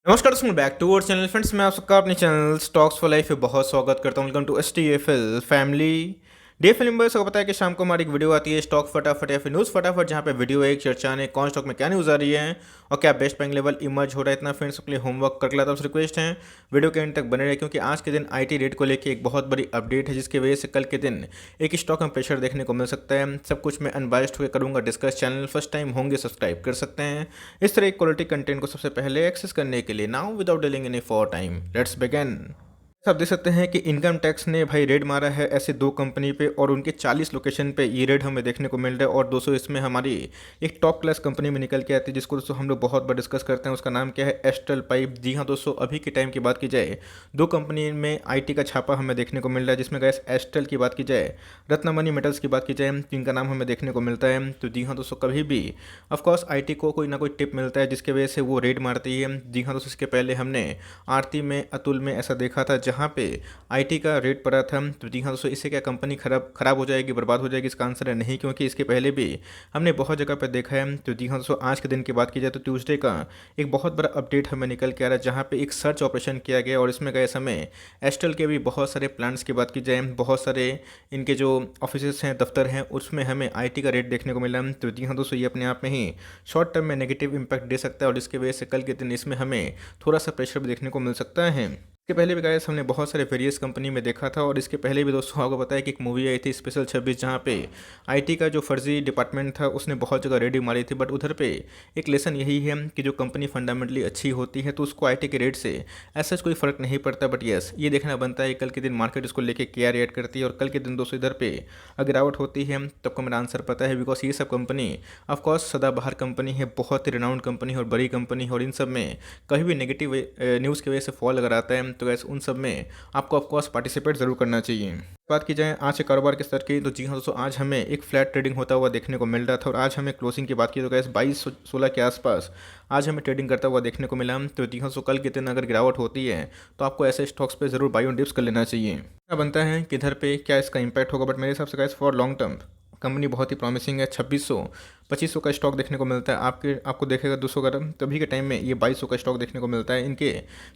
नमस्कार दोस्तों, back to our channel friends. मैं आप सबका अपने चैनल स्टॉक्स फॉर लाइफ पे बहुत स्वागत करता हूँ। Welcome to STFL family. DFL members को पता है कि शाम को हमारी एक वीडियो आती है स्टॉक फटाफट या फिर न्यूज़ फटाफट, जहाँ पे वीडियो एक चर्चा ने कौन स्टॉक में क्या न्यूज़ आ रही है और क्या बेस्ट बाइंग लेवल इमर्ज हो रहा है। इतना फ्रेंड्स अपने होमवर्क कर लेता हूँ। रिक्वेस्ट है वीडियो के एंड तक बने रहे, क्योंकि आज के दिन IT रेट को लेकर एक बहुत बड़ी अपडेट है, जिसकी वजह से कल के दिन एक स्टॉक में प्रेशर देखने को मिल सकता है। सब कुछ मैं अनबायस्ड होकर करूँगा डिस्कस। चैनल फर्स्ट टाइम होंगे सब्सक्राइब कर सकते हैं इस तरह क्वालिटी कंटेंट को सबसे पहले एक्सेस करने के लिए। Now without dealing any for time, let's begin. आप देख सकते हैं कि इनकम टैक्स ने भाई रेड मारा है ऐसे दो कंपनी पे, और उनके 40 लोकेशन पे ये रेड हमें देखने को मिल रहा है। और दोस्तों इसमें हमारी एक टॉप क्लास कंपनी में निकल के आती है, जिसको दोस्तों हम लोग बहुत बार डिस्कस करते हैं। उसका नाम क्या है? Astral pipe. जी हाँ दोस्तों, अभी के टाइम की बात की जाए, दो कंपनी में IT का छापा हमें देखने को मिल रहा है, जिसमें गैस एस्ट्रल की बात की जाए, रत्नमणि मेटल्स की बात की जाए, जिनका नाम हमें देखने को मिलता है। तो जी हाँ दोस्तों, कभी भी ऑफकोर्स IT को कोई ना कोई टिप मिलता है जिसकी वजह से वो रेड मारती है। जी हाँ दोस्तों, इसके पहले हमने आरती में, अतुल में ऐसा देखा था, जहाँ पे IT का रेट पड़ा था। तो जी हाँ दोस्तों, इससे क्या कंपनी खराब हो जाएगी, बर्बाद हो जाएगी? इसका आंसर है नहीं, क्योंकि इसके पहले भी हमने बहुत जगह पर देखा है। तो जी हाँ दोस्तों, आज के दिन की बात की जाए तो ट्यूसडे का एक बहुत बड़ा अपडेट हमें निकल के आ रहा है, जहाँ पे एक सर्च ऑपरेशन किया गया और इसमें गए समय एस्ट्रल के भी बहुत सारे प्लांट्स की बात की जाए, बहुत सारे इनके जो ऑफिस हैं, दफ्तर हैं, उसमें हमें IT का रेट देखने को मिला। तो जी हाँ दोस्तों, ये अपने आप में ही शॉर्ट टर्म में नेगेटिव इंपैक्ट दे सकता है, और इसकी वजह से कल के दिन इसमें हमें थोड़ा सा प्रेशर भी देखने को मिल सकता है। इसके पहले भी गाइस हमने बहुत सारे वेरियस कंपनी में देखा था, और इसके पहले भी दोस्तों आपको पता है कि एक मूवी आई थी स्पेशल 26, जहाँ पे IT का जो फर्जी डिपार्टमेंट था उसने बहुत जगह रेडी मारी थी। बट उधर पे एक लेसन यही है कि जो कंपनी फंडामेंटली अच्छी होती है तो उसको IT के रेट से ऐसा कोई फर्क नहीं पड़ता। बट यस, ये देखना बनता है कल के दिन मार्केट इसको लेके क्या रिएक्ट करती है। और कल के दिन दोस्तों इधर पे अगर गिरावट होती है तब को मेरा आंसर पता है, बिकॉज ये सब कंपनी ऑफकोर्स सदाबहार कंपनी है, बहुत ही रिनाउंड कंपनी है और बड़ी कंपनी है, और इन सब में कभी भी नेगेटिव न्यूज़ की वजह से फॉल अगर आता है तो गैस उन सब में आपको ऑफकोर्स पार्टिसिपेट जरूर करना चाहिए। बात की जाए आज के कारोबार के स्तर की, तो जी हाँ दोस्तों, आज हमें एक फ्लैट ट्रेडिंग होता हुआ देखने को मिल रहा था। और आज हमें क्लोजिंग की बात की तो गैस 22-16 के आसपास आज हमें ट्रेडिंग करता हुआ देखने को मिला। तो जी हाँ दोस्तों, कल के दिन अगर गिरावट होती है तो आपको ऐसे स्टॉक्स पे जरूर बाई ऑन डिप्स कर लेना चाहिए। क्या बनता है कि इधर पे क्या इसका इंपैक्ट होगा, बट मेरे हिसाब से gas for long term company बहुत ही प्रॉमिसिंग है। 2600-2500 का स्टॉक देखने को मिलता है। आपको देखेगा 200 का तभी के टाइम में ये 2200 का स्टॉक देखने को मिलता है। इनके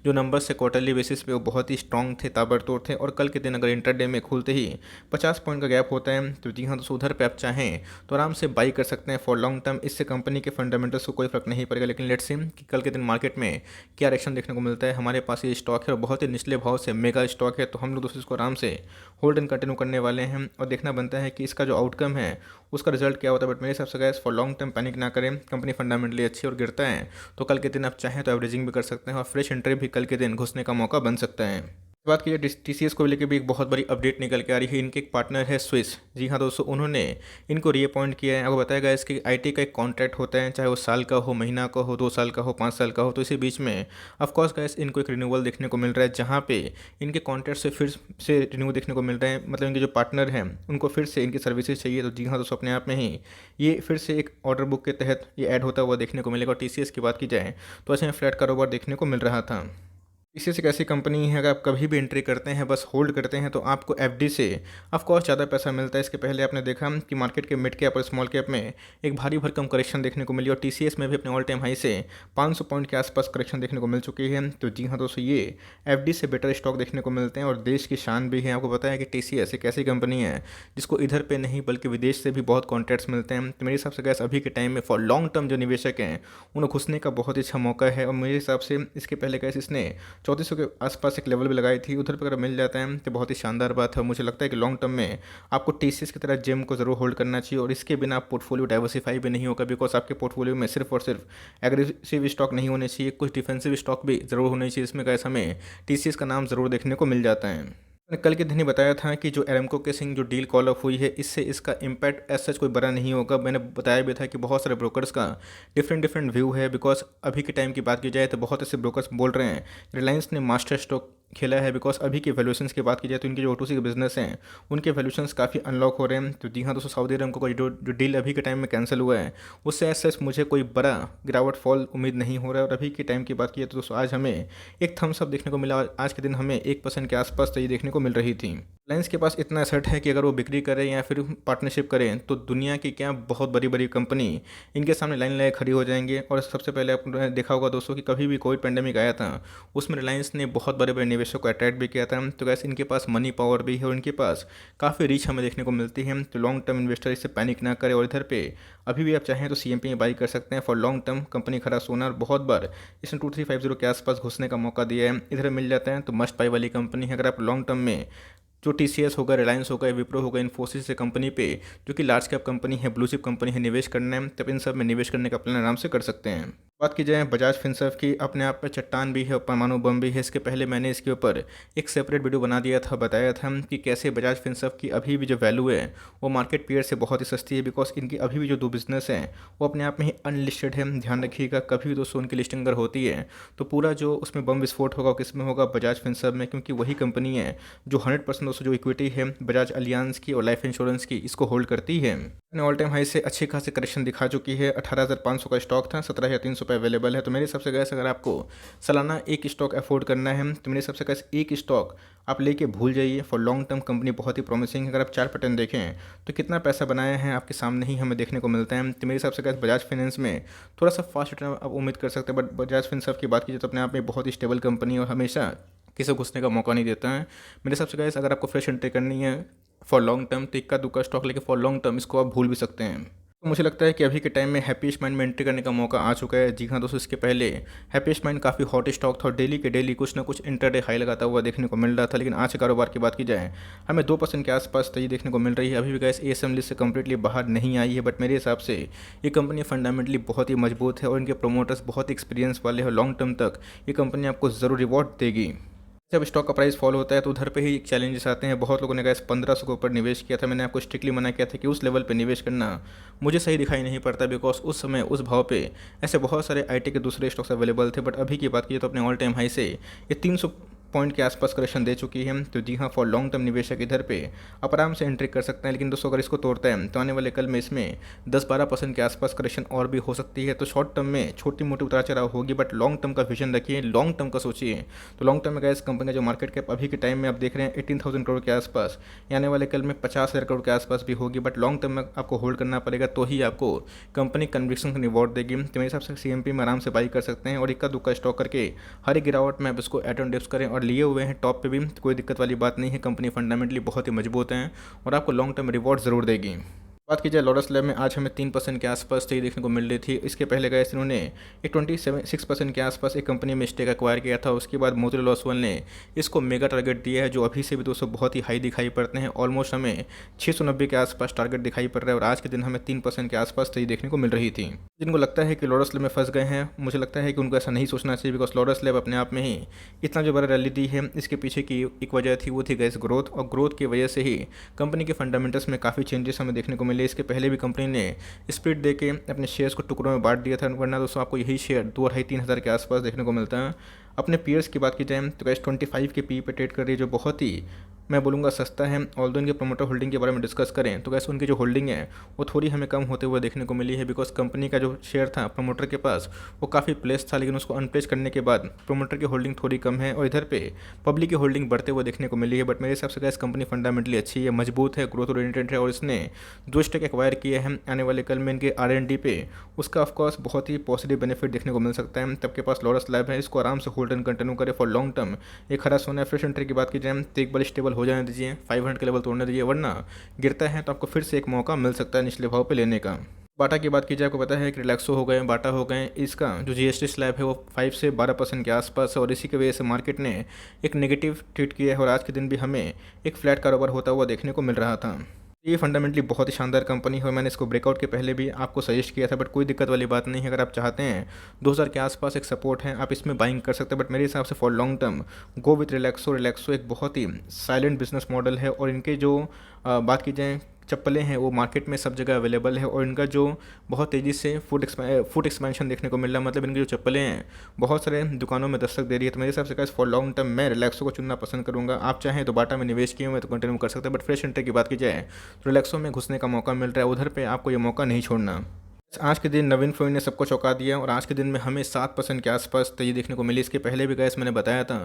जो नंबर्स है क्वार्टरली बेसिस पे वो बहुत ही स्ट्रॉन्ग थे, ताबड़तोड़ थे, और कल के दिन अगर इंटरडे में खुलते ही 50 पॉइंट का गैप होता है तो जी हाँ दोस्तों, उधर पे आप चाहें तो आराम से बाई कर सकते हैं फॉर लॉन्ग टर्म। इससे कंपनी के फंडामेंटल्स को कोई फर्क नहीं पड़ेगा। लेकिन लेट्स सी कि कल के दिन मार्केट में क्या रिएक्शन देखने को मिलता है। हमारे पास ये स्टॉक है और बहुत ही निचले भाव से मेगा स्टॉक है, तो हम लोग दोस्तों इसको आराम से होल्ड एंड कंटिन्यू करने वाले हैं, और देखना बनता है कि इसका जो आउटकम है उसका रिजल्ट क्या होता है। बट मेरे हिसाब से gas for long term panic ना करें। कंपनी फंडामेंटली अच्छी और गिरता है तो कल के दिन आप चाहें तो एवरेजिंग भी कर सकते हैं, और फ्रेश एंट्री भी कल के दिन घुसने का मौका बन सकता है। बात की जाए TCS को लेकर भी एक बहुत बड़ी अपडेट निकल के आ रही है। इनके एक पार्टनर है स्विस। जी हाँ दोस्तों, उन्होंने इनको रीअपॉइंट किया है। आपको बताया गया इसके IT का एक कॉन्ट्रैक्ट होता है, चाहे वो साल का हो, महीना का हो, 2 साल का हो, 5 साल का हो। तो इसी बीच में ऑफकोर्स गैस इनको एक रिन्यूअल देखने को मिल रहा है, जहाँ पे इनके कॉन्ट्रैक्ट से फिर से रिन्यू देखने को मिल रहा है। मतलब इनके जो पार्टनर हैं उनको फिर से इनकी सर्विसेज चाहिए। तो जी हाँ दोस्तों, अपने आप में ही ये फिर से एक ऑर्डर बुक के तहत ये ऐड होता हुआ देखने को मिलेगा। और TCS की बात की जाए तो ऐसे में फ्लैट कारोबार देखने को मिल रहा था। TCS एक ऐसी कंपनी है, अगर आप कभी भी एंट्री करते हैं, बस होल्ड करते हैं, तो आपको FD से ऑफकोर्स ज़्यादा पैसा मिलता है। इसके पहले आपने देखा कि मार्केट के मिड कैप और स्मॉल कैप में एक भारी भरकम करेक्शन देखने को मिली, और TCS में भी अपने ऑल टाइम हाई से 500 पॉइंट के आसपास करेक्शन देखने को मिल चुकी है। तो जी हाँ दोस्तों, ये FD से बेटर स्टॉक देखने को मिलते हैं और देश की शान भी है। आपको पता है कि TCS एक ऐसी कंपनी है जिसको इधर पे नहीं बल्कि विदेश से भी बहुत कॉन्ट्रैक्ट्स मिलते हैं। तो मेरे हिसाब से गैस अभी के टाइम में फॉर लॉन्ग टर्म जो निवेशक हैं उन्हें घुसने का बहुत ही अच्छा मौका है। और मेरे हिसाब से इसके पहले गैस इसने 3400 के आसपास एक लेवल भी लगाई थी, उधर पर अगर मिल जाता है तो बहुत ही शानदार बात है। मुझे लगता है कि लॉन्ग टर्म में आपको TCS की तरह जेम को जरूर होल्ड करना चाहिए, और इसके बिना पोर्टफोलियो डाइवर्सिफाई भी नहीं होगा। बिकॉज आपके पोर्टफोलियो में सिर्फ और सिर्फ एग्रेसिव स्टॉक नहीं होने चाहिए, कुछ डिफेंसिव स्टॉक भी जरूर होने चाहिए। इसमें गैस हमें TCS का नाम जरूर देखने को मिल जाता है। मैंने कल के दिन ही बताया था कि जो एरामको के सिंह जो डील कॉल ऑफ हुई है, इससे इसका इम्पैक्ट एज सच कोई बड़ा नहीं होगा। मैंने बताया भी था कि बहुत सारे ब्रोकर्स का डिफरेंट डिफरेंट व्यू है। बिकॉज अभी के टाइम की बात की जाए तो बहुत ऐसे ब्रोकर्स बोल रहे हैं रिलायंस ने मास्टर स्ट्रोक खेला है, बिकॉज अभी की वैल्यूएशंस की बात की जाए तो इनके जो O2C के बिजनेस हैं उनके वैल्यूएशंस काफ़ी अनलॉक हो रहे हैं। तो जी हाँ दोस्तों, सऊदी अरामको का जो डील अभी के टाइम में कैंसिल हुआ है उससे एज सच मुझे कोई बड़ा गिरावट फॉल उम्मीद नहीं हो रहा है। और अभी के टाइम की बात की जाए तो दोस्तों आज हमें एक थम्स अप देखने को मिला और आज के दिन हमें 1% के आसपास तो ये देखने को मिल रही थी। रिलायंस के पास इतना एसेट है कि अगर वो बिक्री करें या फिर पार्टनरशिप करें तो दुनिया की क्या बहुत बड़ी बड़ी कंपनी इनके सामने लाइन लगाए खड़ी हो जाएंगे। और सबसे पहले आपने देखा होगा दोस्तों कि कभी भी कोविड पेंडेमिक आया था उसमें रिलायंस ने बहुत बड़े बड़े निवेशकों को अट्रैक्ट भी किया था। तो गैस इनके पास मनी पावर भी है और इनके पास काफ़ी रीच हमें देखने को मिलती है। तो लॉन्ग टर्म इन्वेस्टर इससे पैनिक ना करे। और इधर पे अभी भी आप चाहें तो CMP में बाई कर सकते हैं फॉर लॉन्ग टर्म। कंपनी खरा सोना और बहुत बार इसने 2350 के आसपास घुसने का मौका दिया है, इधर मिल जाता है। तो मस्ट बाई वाली कंपनी है। अगर आप लॉन्ग टर्म में जो TCS होगा, रिलायंस होगा, विप्रो होगा, इन्फोसिस से कंपनी पे जो कि लार्ज कैप कंपनी है, ब्लू चिप कंपनी है, निवेश करना है तब इन सब में निवेश करने का प्लान आराम से कर सकते हैं। बात की जाए बजाज फिनसर्व की, अपने आप में चट्टान भी है और परमाणु बम भी है। इसके पहले मैंने इसके ऊपर एक सेपरेट वीडियो बना दिया था, बताया था कि कैसे बजाज फिनसर्व की अभी भी जो वैल्यू है वो मार्केट पेयर से बहुत ही सस्ती है, बिकॉज इनकी अभी भी जो दो बिजनेस हैं वो अपने आप में ही अनलिस्टेड है। ध्यान रखिएगा कभी भी दोस्तों उनकी लिस्टिंग अगर होती है तो पूरा जो उसमें बम विस्फोट होगा किस में होगा, बजाज फिनसर्व में, क्योंकि वही कंपनी है जो 100% दोस्तों जो इक्विटी है बजाज अलियांस की और लाइफ इंश्योरेंस की इसको होल्ड करती है। ऑल टाइम हाई से अच्छी खासी करेक्शन दिखा चुकी है। 18,500 का स्टॉक था, 17,300 पे अवेलेबल है। तो मेरे हिसाब से गैस अगर आपको सालाना एक स्टॉक अफोर्ड करना है तो मेरे हिसाब से गैस एक स्टॉक आप लेके भूल जाइए। फॉर लॉन्ग टर्म कंपनी बहुत ही प्रॉमिसिंग है। अगर आप 4 पैटर्न देखें तो कितना पैसा बनाया है आपके सामने ही हमें देखने को मिलता है। तो मेरे हिसाब से गैस बजाज फाइनेंस में थोड़ा सा फास्ट रिटर्न आप उम्मीद कर सकते हैं, बट बजाज फिनसर्व की बात कीजिए तो अपने आप में बहुत ही स्टेबल कंपनी है और हमेशा किसी को घुसने का मौका नहीं देता है। मेरे हिसाब से गैस अगर आपको फ्रेश एंट्री करनी है फॉर लॉन्ग टर्म तो इक्का दुक्का स्टॉक लेके फॉर लॉन्ग टर्म इसको आप भूल भी सकते हैं। तो मुझे लगता है कि अभी के टाइम में हैप्पीस्ट माइंड में एंट्री करने का मौका आ चुका है। जी हाँ दोस्तों, इसके पहले हैप्पीस्ट माइंड काफ़ी हॉट स्टॉक था और डेली के डेली कुछ ना कुछ इंटरडे हाई लगाता हुआ देखने को मिल रहा था, लेकिन आज के कारोबार की बात की जाए हमें 2% के आसपास तेजी देखने को मिल रही है। अभी भी गैस ASM लिस्ट से कम्प्लीटली बाहर नहीं आई है, बट मेरे हिसाब से ये कंपनी फंडामेंटली बहुत ही मजबूत है और इनके प्रोमोटर्स बहुत एक्सपीरियंस वाले हैं। लॉन्ग टर्म तक ये कंपनी आपको ज़रूर रिवॉर्ड देगी। जब स्टॉक का प्राइस फॉल होता है तो उधर पे ही चैलेंजेस आते हैं। बहुत लोगों ने गैस 1500 के ऊपर निवेश किया था, मैंने आपको स्ट्रिक्टली मना किया था कि उस लेवल पे निवेश करना मुझे सही दिखाई नहीं पड़ता, बिकॉज उस समय उस भाव पे ऐसे बहुत सारे IT के दूसरे स्टॉक्स अवेलेबल थे। बट अभी की बात कीजिए तो अपने ऑल टाइम हाई से ये 300 पॉइंट के आसपास करेक्शन दे चुकी है। तो जी हाँ, फॉर लॉन्ग टर्म निवेशक इधर पे आप आराम से एंट्री कर सकते हैं। लेकिन दोस्तों अगर इसको तोड़ता है तो आने वाले कल में इसमें 10-12% के आसपास करेक्शन और भी हो सकती है। तो शॉर्ट टर्म में छोटी मोटी उतार चढ़ाव होगी, बट लॉन्ग टर्म का विजन रखिए, लॉन्ग टर्म का सोचिए। तो लॉन्ग टर्म में गैस कंपनी का जो मार्केट कैप अभी के टाइम में आप देख रहे हैं 18,000 करोड़ के आसपास, आने वाले कल में 50,000 करोड़ के आसपास भी होगी। बट लॉन्ग टर्म में आपको होल्ड करना पड़ेगा तो ही आपको कंपनी कन्विक्शन का रिवॉर्ड देगी। तो मेरे हिसाब से CMP में आराम से बाई कर सकते हैं और इक्का दुक्का स्टॉक करके हर एक गिरावट में आप इसको एट एंड डिप्स करें और लिए हुए हैं टॉप पे भी तो कोई दिक्कत वाली बात नहीं है। कंपनी फंडामेंटली बहुत ही मजबूत है और आपको लॉन्ग टर्म रिवॉर्ड ज़रूर देगी। बात की जाए लोटस लैब में, आज हमें 3% के आसपास तेजी देखने को मिल रही थी। इसके पहले गए इन्होंने एक 26% के आसपास एक कंपनी में स्टेक एक्वायर किया था। उसके बाद मोतीलाल ओसवाल ने इसको मेगा टारगेट दिया है जो अभी से भी दोस्तों बहुत ही हाई दिखाई पड़ते हैं। ऑलमोस्ट हमें 690 के आसपास टारगेट दिखाई पड़ रहा है और आज के दिन हमें 3% के आसपास तेजी देखने को मिल रही थी। जिनको लगता है कि लोटस लैब में फंस गए हैं, मुझे लगता है कि उनको ऐसा नहीं सोचना चाहिए, बिकॉज लोटस लैब अपने आप में ही इतना जो बड़ा रैली दी है इसके पीछे की एक वजह थी, वो थी गैस ग्रोथ, और ग्रोथ की वजह से ही कंपनी के फंडामेंटल्स में काफ़ी चेंजेस हमें देखने को मिले। इसके पहले भी कंपनी ने स्प्लिट देके अपने शेयर्स को टुकड़ों में बांट दिया था, वरना दोस्तों आपको यही शेयर 2-2.5-3 हज़ार के आसपास देखने को मिलता है। अपने पीयर्स की बात की जाए तो गैस 25 के PE पे ट्रेड कर रही है, जो बहुत ही मैं बोलूँगा सस्ता है। ऑल्दो इनके प्रोमोटर होल्डिंग के बारे में डिस्कस करें तो गैस उनकी जो होल्डिंग है वो थोड़ी हमें कम होते हुए देखने को मिली है, बिकॉज कंपनी का जो शेयर था प्रोमोटर के पास वो काफ़ी प्लेस था, लेकिन उसको अनप्लेस करने के बाद प्रोमोटर की होल्डिंग थोड़ी कम है और इधर पे पब्लिक की होल्डिंग बढ़ते हुए देखने को मिली है। बट मेरे हिसाब से गैस कंपनी फंडामेंटली अच्छी है, मजबूत है, ग्रोथ ओरिएंटेड है और इसने जो स्टेक एक्वायर किए हैं आने वाले कल में इनके R&D पे उसका ऑफकोर्स बहुत ही पॉजिटिव बेनिफिट देखने को मिल सकता है। तब के पास लोटस लैब है, इसको आराम से होल्ड एंड कंटिन्यू करे फॉर लॉन्ग टर्म। एक खरा सोना फ्रेश एंट्री की बात की जाए तो एक बार स्टेबल हो जाने दीजिए, 500 के लेवल तोड़ने दीजिए, वरना गिरता है तो आपको फिर से एक मौका मिल सकता है निचले भाव पे लेने का। बाटा की बात की जाए, आपको पता है कि रिलैक्सो हो गए, बाटा हो गए, इसका जो GST स्लैब है वो 5 से 12% के आसपास है और इसी की वजह से मार्केट ने एक नेगेटिव ट्रीट किया है और आज के दिन भी हमें एक फ्लैट कारोबार होता हुआ देखने को मिल रहा था। ये फंडामेंटली बहुत ही शानदार कंपनी है, मैंने इसको ब्रेकआउट के पहले भी आपको सजेस्ट किया था, बट कोई दिक्कत वाली बात नहीं है। अगर आप चाहते हैं 2000 के आसपास एक सपोर्ट है, आप इसमें बाइंग कर सकते हैं, बट मेरे हिसाब से for long term go with Relaxo. Relaxo एक बहुत ही साइलेंट बिजनेस मॉडल है और इनके जो बात की जाए चप्पलें हैं वो मार्केट में सब जगह अवेलेबल है और इनका जो बहुत तेज़ी से फुट एक्सपेंशन देखने को मिल रहा है, मतलब इनकी जो चप्पलें हैं बहुत सारे दुकानों में दस्तक दे रही है। तो मेरे हिसाब से गाइस फॉर लॉन्ग टर्म मैं रिलैक्सो को चुनना पसंद करूँगा। आप चाहें तो बाटा में निवेश किए हुए तो कंटिन्यू कर सकते हैं, बट फ्रेश एंट्री की बात की जाए तो रिलैक्सो में घुसने का मौका मिल रहा है, उधर पे आपको ये मौका नहीं छोड़ना। आज के दिन नवीन फोन ने सबको चौंका दिया और आज के दिन में हमें 7% के आसपास तेजी देखने को मिली। इसके पहले भी गैस मैंने बताया था,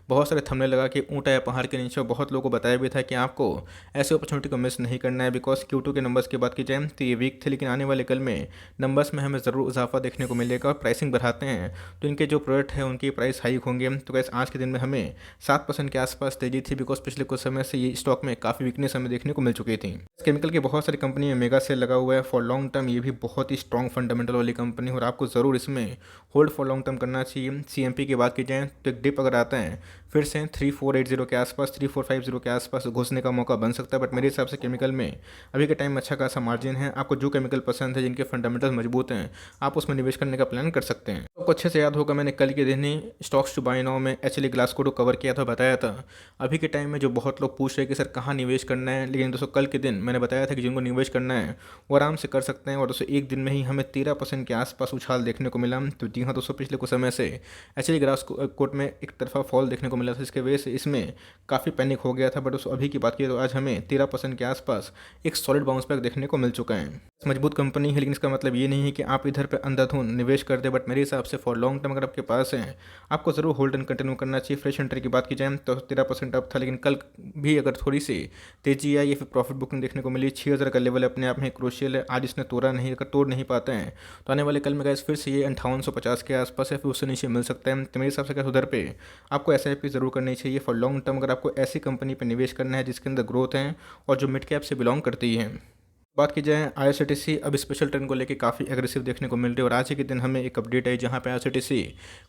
बहुत सारे थंबनेल लगा कि ऊँट आया पहाड़ के नीचे, और बहुत लोगों को बताया भी था कि आपको ऐसे अपॉर्चुनिटी को मिस नहीं करना है। बिकॉज Q2 के नंबर्स की बात की जाए तो ये वीक थे, लेकिन आने वाले कल में नंबर्स में हमें ज़रूर इजाफा देखने को मिलेगा और प्राइसिंग बढ़ाते हैं तो इनके जो प्रोडक्ट है उनकी प्राइस हाइक होंगे। तो गैस आज के दिन में हमें 7% के आसपास तेजी थी, बिकॉज पिछले कुछ समय से ये स्टॉक में काफ़ी वीकनेस हमें देखने को मिल चुकी थी। केमिकल की बहुत सारी कंपनी में मेगा सेल लगा हुआ है फॉर लॉन्ग टर्म, ये भी बहुत ही स्ट्रॉन्ग फंडामेंटल वाली कंपनी और आपको ज़रूर इसमें होल्ड फॉर लॉन्ग टर्म करना चाहिए। CMP की बात की जाए तो एक डिप अगर आता है फिर से 3480 के आसपास 3450 के आसपास घुसने का मौका बन सकता है, बट मेरे हिसाब से केमिकल में अभी के टाइम में अच्छा खासा मार्जिन है। आपको जो केमिकल पसंद है, जिनके फंडामेंटल मजबूत हैं, आप उसमें निवेश करने का प्लान कर सकते हैं। आपको अच्छे से याद होगा मैंने कल के दिन ही स्टॉक्स टू बाय नाउ में HLE ग्लासको को कवर किया था, बताया था अभी के टाइम में जो बहुत लोग पूछ रहे हैं कि सर कहाँ निवेश करना है, लेकिन दोस्तों कल के दिन मैंने बताया था कि जिनको निवेश करना है वो आराम से कर सकते हैं। और दोस्तों एक दिन में ही हमें 13% के आसपास उछाल देखने को मिला। तो जी हाँ दोस्तों, पिछले कुछ समय से HLE ग्लासकोट में एक तरफा फॉल देखने को मिला था, इसके वजह से इसमें काफ़ी पैनिक हो गया था। बट दोस्तों अभी की बात की तो आज हमें 13% के आसपास एक सॉलिड बाउंस बैक देखने को मिल चुका है। मजबूत कंपनी है, लेकिन इसका मतलब ये नहीं है कि आप इधर पे अंधाधुंध निवेश कर दे, बट मेरे हिसाब से फॉर लॉन्ग टर्म अगर आपके पास है आपको ज़रूर होल्ड एंड कंटिन्यू करना चाहिए। फ्रेश एंट्री की बात की जाए तो 13% अप था, लेकिन कल भी अगर थोड़ी सी तेजी आई या फिर प्रॉफिट बुकिंग देखने को मिली, 6000 का लेवल अपने आप में क्रूशियल है। आज इसने तोड़ा नहीं, अगर तोड़ नहीं पाते हैं तो आने वाले कल में गैस फिर से ये 5850 के आसपास है, फिर उससे नीचे मिल सकता है। तो मेरे हिसाब से गैस उधर पे आपको SIP ज़रूर करनी चाहिए फॉर लॉन्ग टर्म, अगर आपको ऐसी कंपनी पर निवेश करना है जिसके अंदर ग्रोथ है और जो मिड कैप से बिलोंग करती है। बात की जाए IRCTC अब स्पेशल ट्रेन को लेकर काफ़ी एग्रेसिव देखने को मिल रही है और आज ही के दिन हमें एक अपडेट आई जहां पे IRCTC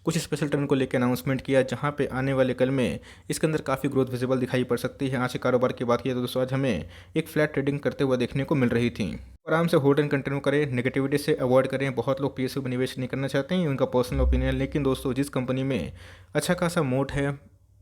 कुछ स्पेशल ट्रेन को लेकर अनाउंसमेंट किया, जहां पे आने वाले कल में इसके अंदर काफ़ी ग्रोथ विजिबल दिखाई पड़ सकती है। आज के कारोबार की बात की तो दोस्तों आज हमें एक फ्लैट ट्रेडिंग करते हुए देखने को मिल रही थी। आराम से होल्ड एंड कंटिन्यू करें, नेगेटिविटी से अवॉइड करें। बहुत लोग PSU में निवेश नहीं करना चाहते हैं, उनका पर्सनल ओपिनियन, लेकिन दोस्तों जिस कंपनी में अच्छा खासा मोट है,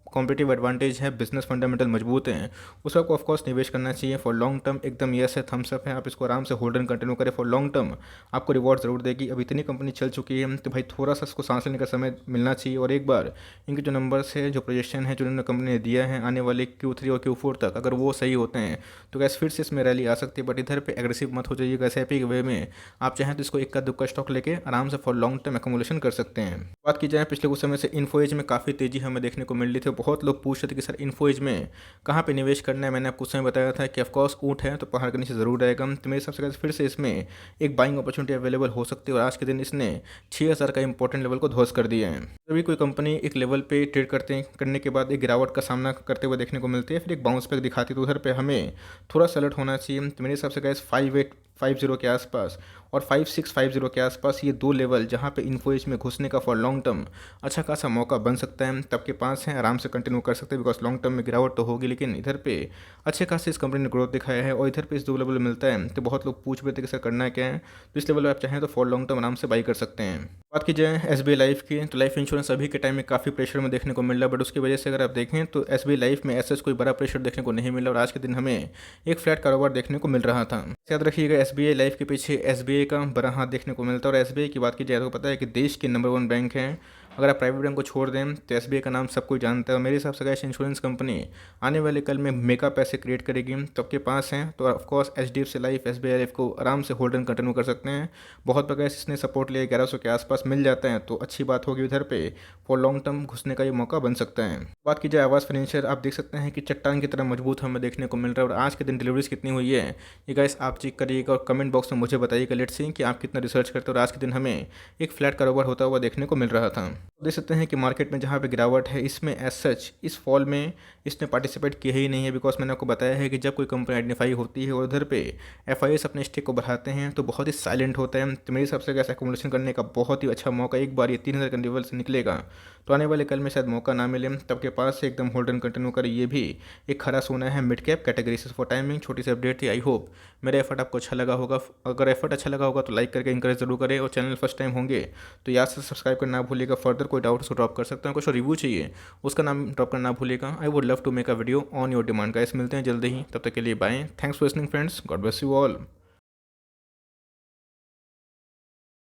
कॉम्पिटिटिव एडवांटेज है, बिजनेस फंडामेंटल मजबूत हैं, उस आपको ऑफकोर्स निवेश करना चाहिए फॉर लॉन्ग टर्म। एकदम यस है, थम्स अप है, आप इसको आराम से होल्ड एंड कंटिन्यू करें फॉर लॉन्ग टर्म, आपको रिवॉर्ड जरूर देगी। अब इतनी कंपनी चल चुकी है तो भाई थोड़ा सा इसको सांस लेने का समय मिलना चाहिए और एक बार इनके जो नंबर्स है, जो प्रोजेक्शन है, जो इन्होंने कंपनी ने दिया है आने वाले Q3 और Q4 तक, अगर वो सही होते हैं तो गैस फिर से इसमें रैली आ सकती है। बट इधर पे एग्रेसिव मत हो जाइएगा। SIP के वे में आप चाहें तो इसको इक्का दुक्का स्टॉक लेके आराम से फॉर लॉन्ग टर्म एक्यूमुलेशन कर सकते हैं। बात की जाए पिछले कुछ समय से इन्फोएज में काफ़ी तेजी हमें देखने को मिल रही थी। बहुत लोग पूछ रहे थे कि सर इन्फोएज में कहाँ पे निवेश करना है। मैंने आपको कुछ समय बताया था कि ऑफकोर्स ऊँट है तो पहाड़ के नीचे ज़रूर रहेगा। तो मेरे हिसाब से फिर से इसमें एक बाइंग अपॉर्चुनिटी अवेलेबल हो सकती है और आज के दिन इसने 6000 का इंपॉर्टेंट लेवल को ध्वस्त कर दिया है। जब कोई कंपनी एक लेवल पे ट्रेड करने के बाद एक गिरावट का सामना करते हुए देखने को मिलती है, फिर एक बाउंस बैक दिखाती है, तो उधर पे हमें थोड़ा सा अलर्ट होना चाहिए। तो मेरे हिसाब से गैस 5850 के आसपास और 5650 के आसपास ये दो लेवल जहाँ पे इन्फोएज में घुसने का फॉर लॉन्ग टर्म अच्छा खासा मौका बन सकता है। तब के पास है, आराम से कंटिन्यू कर सकते हैं, बिकॉज लॉन्ग टर्म में गिरावट तो होगी, लेकिन इधर पे अच्छे खासे इस कंपनी ने ग्रोथ दिखाया है और इधर पे इस दो लेवल मिलता है। तो बहुत लोग पूछ रहे थे कि सर करना क्या है, तो इस लेवल पर आप चाहें तो फॉर लॉन्ग टर्म आराम से बाई कर सकते हैं। बात की जाए SBI लाइफ की, तो लाइफ इंश्योरेंस अभी के टाइम में काफ़ी प्रेशर में देखने को मिल रहा है, बट उसकी वजह से अगर आप देखें तो SBI लाइफ में ऐसा कोई बड़ा प्रेशर देखने को नहीं मिला और आज के दिन हमें एक फ्लैट कारोबार देखने को मिल रहा था। याद रखिएगा SBI लाइफ के पीछे SBI का बड़ा हाथ देखने को मिलता है और SBI की बात की जाए तो पता है कि देश के नंबर 1 बैंक है। अगर आप प्राइवेट बैंक को छोड़ दें तो SBI का नाम सब कोई जानता है और मेरे हिसाब से गैस इंश्योरेंस कंपनी आने वाले कल में मेगा पैसे क्रिएट करेगी। तो आपके पास हैं तो of course HDFC life, SBI life को आराम से होल्ड एंड कंटिन्यू कर सकते हैं। बहुत बगैर इसने सपोर्ट लिया 1100 के आसपास मिल जाता है तो अच्छी बात होगी, उधर पे फॉर लॉन्ग टर्म घुसने का ये मौका बन सकता है। बात की जाए आवास फाइनेंशियल, आप देख सकते हैं कि चट्टान की तरह मजबूत हमें देखने को मिल रहा है और आज के दिन डिलीवरीज कितनी हुई है ये गाइस आप चेक करिएगा और कमेंट बॉक्स में मुझे बताइएगा। लेट्स सी कि आप कितना रिसर्च करते हो और आज के दिन हमें एक फ्लैट कारोबार होता हुआ देखने को मिल रहा था। देख सकते हैं कि मार्केट में जहाँ पे गिरावट है इसमें एज सच इस फॉल में इसने पार्टिसिपेट किया ही नहीं है, बिकॉज मैंने आपको बताया है कि जब कोई कंपनी आइडेंटिफाई होती है और उधर पे FIS अपने स्टेक को बढ़ाते हैं तो बहुत ही साइलेंट होता है। तो मेरे हिसाब से गैस एक्यूमुलेशन करने का बहुत ही अच्छा मौका, एक बार ये 3000 के लेवल से निकलेगा तो आने वाले कल में शायद मौका ना मिले, तब के पास से एकदम होल्ड एंड कंटिन्यू करें। ये भी एक खरा सोना है मिड कैप कैटेगरी से। फॉर टाइमिंग छोटी सी अपडेट थी, आई होप मेरा एफर्ट आपको अच्छा लगा होगा। अगर एफर्ट अच्छा लगा होगा तो लाइक करके इंकरेज जरूर करें और चैनल फर्स्ट टाइम होंगे तो याद से सब्सक्राइब करना भूलिएगा। फर्दर कोई डाउट उसको ड्रॉप कर सकते हैं, कुछ रिव्यू चाहिए उसका नाम ड्रॉप करना ना भूलिएगा। I would love to make a video on your demand. Guys मिलते हैं जल्दी ही, तब तक के लिए bye. Thanks for listening friends, God bless you all.